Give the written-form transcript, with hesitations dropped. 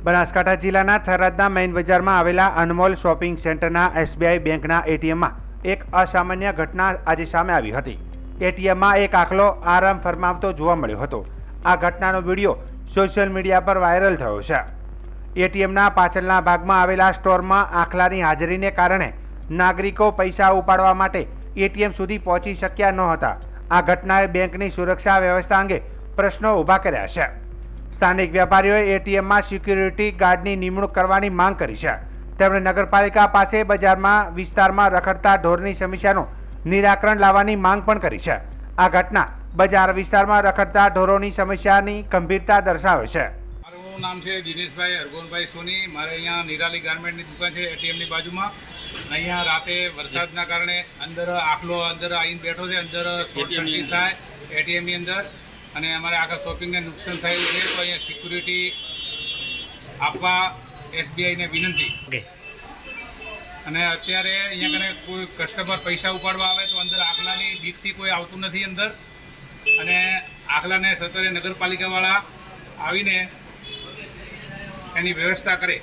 બનાસકાંઠા જિલ્લાના થરાદના મેઇન બજારમાં આવેલા અનમોલ શોપિંગ સેન્ટરના એસબીઆઈ બેંકના એટીએમમાં એક અસામાન્ય ઘટના આજે સામે આવી હતી. એટીએમમાં એક આખલો આરામ ફરમાવતો જોવા મળ્યો હતો. આ ઘટનાનો વિડીયો સોશિયલ મીડિયા પર વાયરલ થયો છે. એટીએમના પાછળના ભાગમાં આવેલા સ્ટોરમાં આખલાની હાજરીને કારણે નાગરિકો પૈસા ઉપાડવા માટે એટીએમ સુધી પહોંચી શક્યા નહોતા. આ ઘટનાએ બેંકની સુરક્ષા વ્યવસ્થા અંગે પ્રશ્નો ઊભા કર્યા છે. સ્થાનિક વેપારીઓએ એટીએમમાં સિક્યુરિટી ગાર્ડની નિમણૂક કરવાની માંગ કરી છે. તેમણે નગરપાલિકા પાસે બજારમાં વિસ્તારમાં રખડતા ઢોરની સમસ્યાનું નિરાકરણ લાવવાની માંગ પણ કરી છે. આ ઘટના બજાર વિસ્તારમાં રખડતા ઢોરોની સમસ્યાની ગંભીરતા દર્શાવે છે. મારું નામ છે દિનેશભાઈ હરગોનભાઈ સોની. મારે અહીંયા નિરાલી ગાર્મેન્ટની દુકાન છે એટીએમની બાજુમાં. અહીંયા રાતે વરસાદના કારણે અંદર આખલો અંદર આવીને બેઠો છે. અંદર શોર્ટ સર્કિટ થાય એટીએમની અંદર અને અમારે આખા શોપિંગને નુકસાન થયું છે. તો અહીંયા સિક્યુરિટી આપવા એસબીઆઈને વિનંતી. અને અત્યારે અહીંયા કને કોઈ કસ્ટમર પૈસા ઉપાડવા આવે તો અંદર આખલાની બીકથી કોઈ આવતું નથી અંદર. અને આખલાને સત્વરે નગરપાલિકાવાળા આવીને એની વ્યવસ્થા કરે.